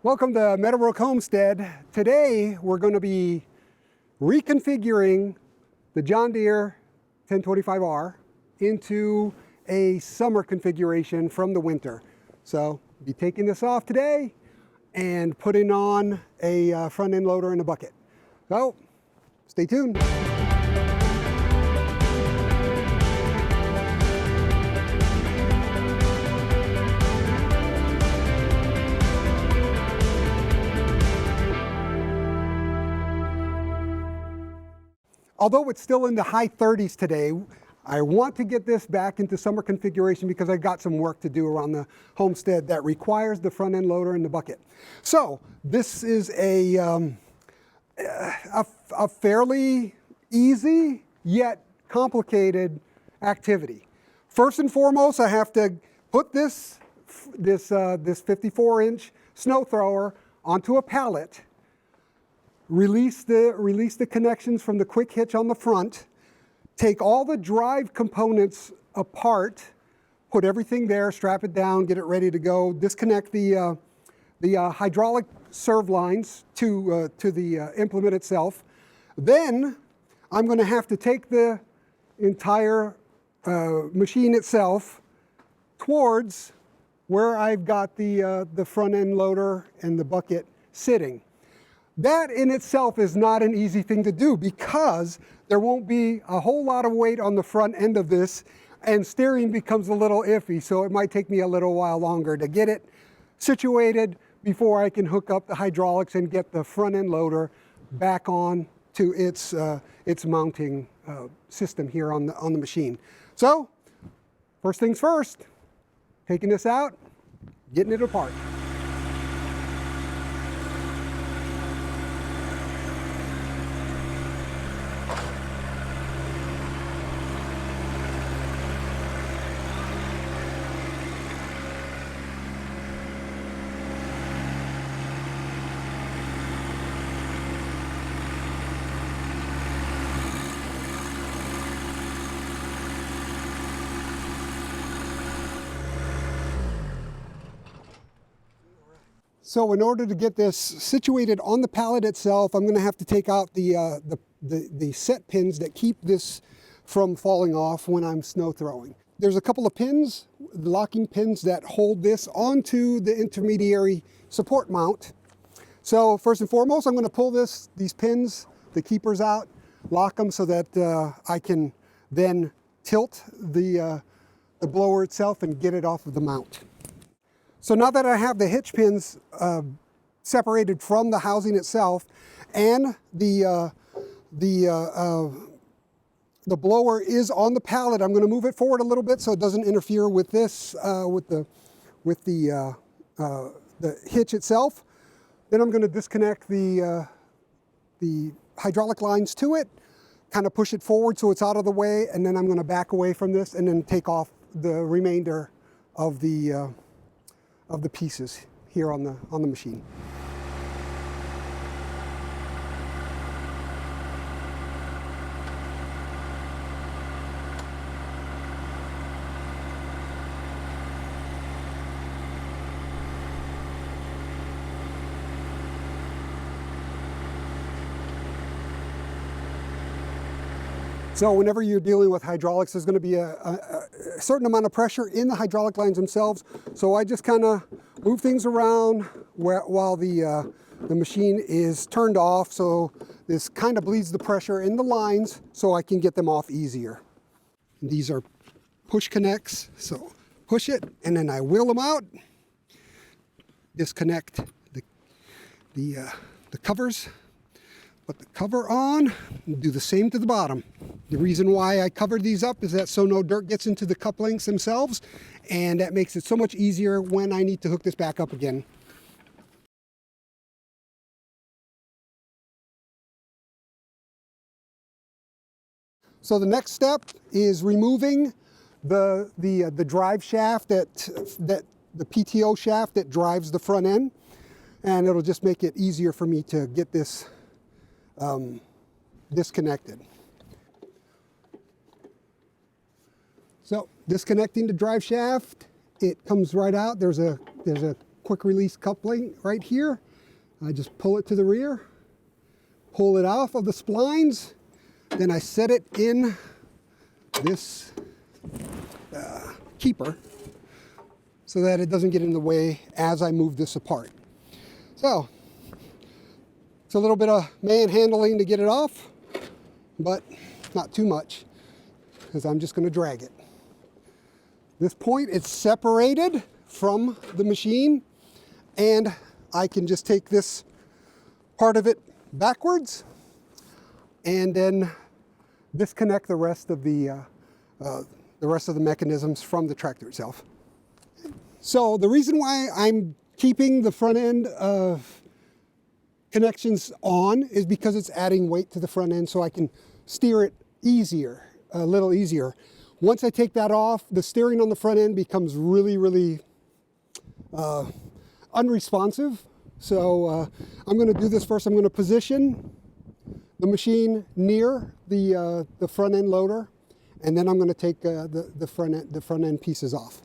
Welcome to Meadowbrook Homestead. Today we're going to be reconfiguring the John Deere 1025R into a summer configuration from the winter. So be taking this off today and putting on a front end loader and a bucket. So stay tuned. Although it's still in the high 30s today, I want to get this back into summer configuration because I've got some work to do around the homestead that requires the front end loader and the bucket. So this is a fairly easy yet complicated activity. First and foremost, I have to put this 54-inch snow thrower onto a pallet. Release the connections from the quick hitch on the front, take all the drive components apart, put everything there, strap it down, get it ready to go, disconnect the hydraulic serve lines to the implement itself. Then I'm going to have to take the entire machine itself towards where I've got the front end loader and the bucket sitting. That in itself is not an easy thing to do because there won't be a whole lot of weight on the front end of this and steering becomes a little iffy, so it might take me a little while longer to get it situated before I can hook up the hydraulics and get the front end loader back on to its mounting system here on the machine. So first things first, taking this out, getting it apart. So in order to get this situated on the pallet itself, I'm going to have to take out the set pins that keep this from falling off when I'm snow throwing. There's a couple of pins, locking pins that hold this onto the intermediary support mount. So first and foremost, I'm going to pull these pins, the keepers out, lock them so that I can then tilt the blower itself and get it off of the mount. So now that I have the hitch pins separated from the housing itself and the blower is on the pallet, I'm going to move it forward a little bit so it doesn't interfere with this, with the hitch itself. Then I'm going to disconnect the hydraulic lines to it, kind of push it forward so it's out of the way, and then I'm going to back away from this and then take off the remainder of the pieces here on the machine. So whenever you're dealing with hydraulics, there's going to be a certain amount of pressure in the hydraulic lines themselves. So I just kind of move things around while the machine is turned off. So this kind of bleeds the pressure in the lines so I can get them off easier. These are push connects. So push it and then I wheel them out, disconnect the covers. Put the cover on and do the same to the bottom. The reason why I covered these up is that so no dirt gets into the couplings themselves, and that makes it so much easier when I need to hook this back up again. So the next step is removing the drive shaft the PTO shaft that drives the front end, and it'll just make it easier for me to get this disconnected. So disconnecting the drive shaft, it comes right out. There's a quick release coupling right here. I just pull it to the rear, pull it off of the splines, then I set it in this keeper so that it doesn't get in the way as I move this apart. So it's a little bit of manhandling to get it off, but not too much, because I'm just going to drag it. This point, it's separated from the machine, and I can just take this part of it backwards and then disconnect the rest of the mechanisms from the tractor itself. So the reason why I'm keeping the front end of connections on is because it's adding weight to the front end, so I can steer it easier, a little easier. Once I take that off, the steering on the front end becomes really unresponsive. So I'm going to do this first. I'm going to position the machine near the front end loader, and then I'm going to take the front end pieces off.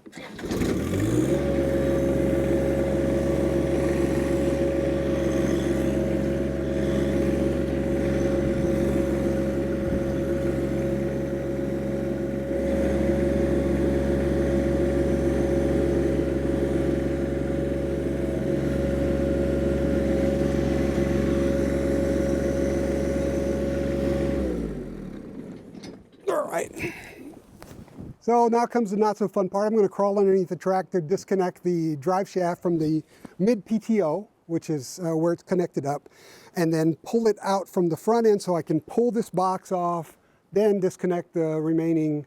So now comes the not so fun part. I'm going to crawl underneath the tractor, disconnect the drive shaft from the Mid Pto, which is where it's connected up, and then pull it out from the front end so I can pull this box off, then disconnect the remaining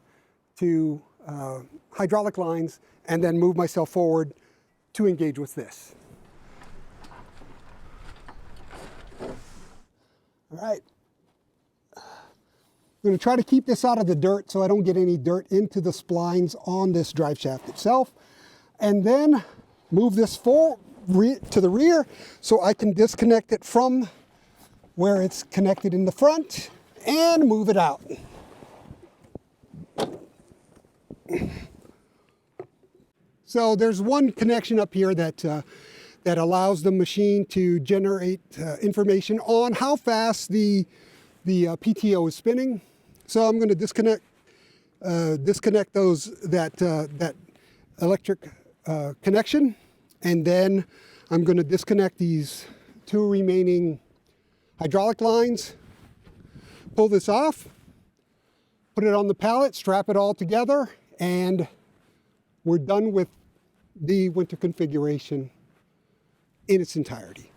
two hydraulic lines, and then move myself forward to engage with this. All right. I'm going to try to keep this out of the dirt so I don't get any dirt into the splines on this drive shaft itself. And then move this to the rear so I can disconnect it from where it's connected in the front and move it out. So there's one connection up here that allows the machine to generate information on how fast the PTO is spinning. So I'm going to disconnect that electric connection, and then I'm going to disconnect these two remaining hydraulic lines, pull this off, put it on the pallet, strap it all together, and we're done with the winter configuration in its entirety.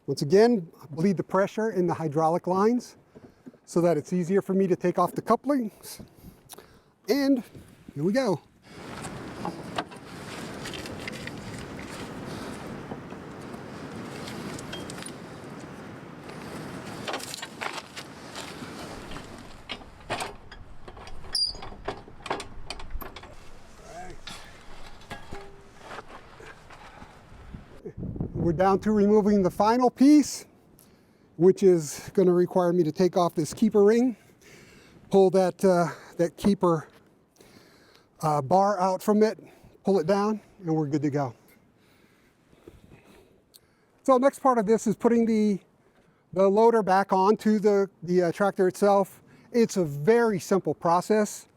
Once again, bleed the pressure in the hydraulic lines so that it's easier for me to take off the couplings. And here we go. We're down to removing the final piece, which is going to require me to take off this keeper ring, pull that keeper bar out from it, pull it down, and we're good to go. So next part of this is putting the loader back onto the tractor itself. It's a very simple process.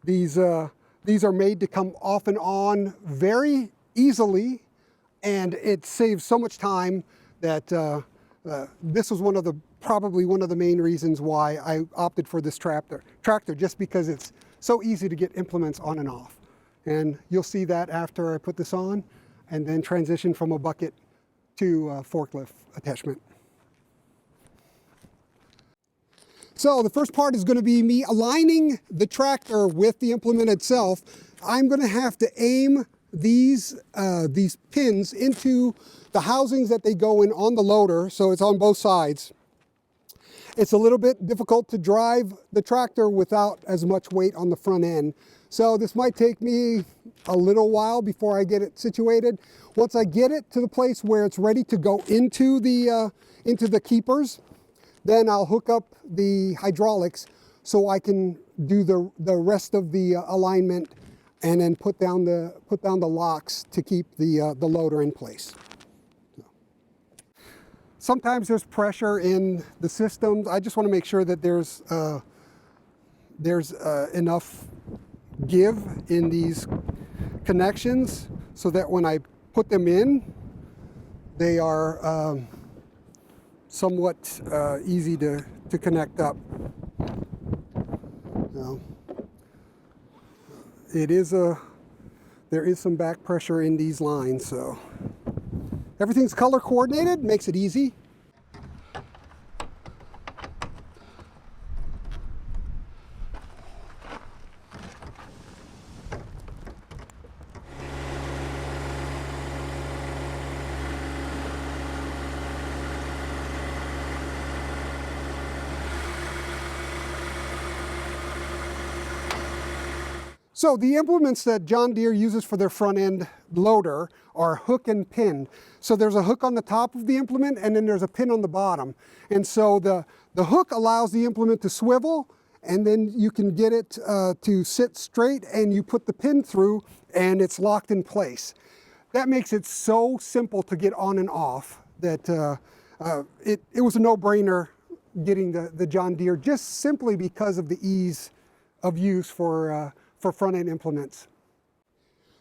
These are made to come off and on very easily, and it saves so much time that this was probably one of the main reasons why I opted for this tractor, just because it's so easy to get implements on and off. And you'll see that after I put this on and then transition from a bucket to a forklift attachment. So the first part is going to be me aligning the tractor with the implement itself. I'm going to have to aim these pins into the housings that they go in on the loader, so it's on both sides. It's a little bit difficult to drive the tractor without as much weight on the front end. So this might take me a little while before I get it situated. Once I get it to the place where it's ready to go into the keepers, then I'll hook up the hydraulics so I can do the rest of the alignment and then put down the locks to keep the loader in place. Sometimes there's pressure in the systems. I just want to make sure that there's enough give in these connections so that when I put them in, they are somewhat easy to connect up. Now, there is some back pressure in these lines, so everything's color coordinated, makes it easy. So the implements that John Deere uses for their front end loader are hook and pin. So there's a hook on the top of the implement and then there's a pin on the bottom. And so the hook allows the implement to swivel, and then you can get it to sit straight, and you put the pin through and it's locked in place. That makes it so simple to get on and off that it was a no-brainer getting the John Deere, just simply because of the ease of use for front-end implements.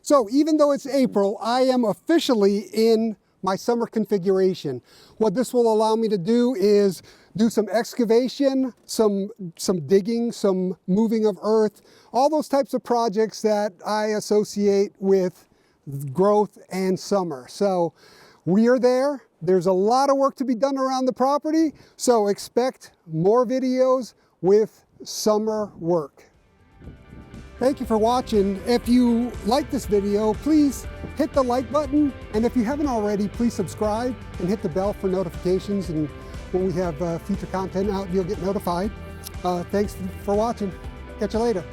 So even though it's April, I am officially in my summer configuration. What this will allow me to do is do some excavation, some digging, some moving of earth, all those types of projects that I associate with growth and summer. So we are there. There's a lot of work to be done around the property, so expect more videos with summer work. Thank you for watching. If you like this video, please hit the like button. And if you haven't already, please subscribe and hit the bell for notifications. And when we have future content out, you'll get notified. Thanks for watching. Catch you later.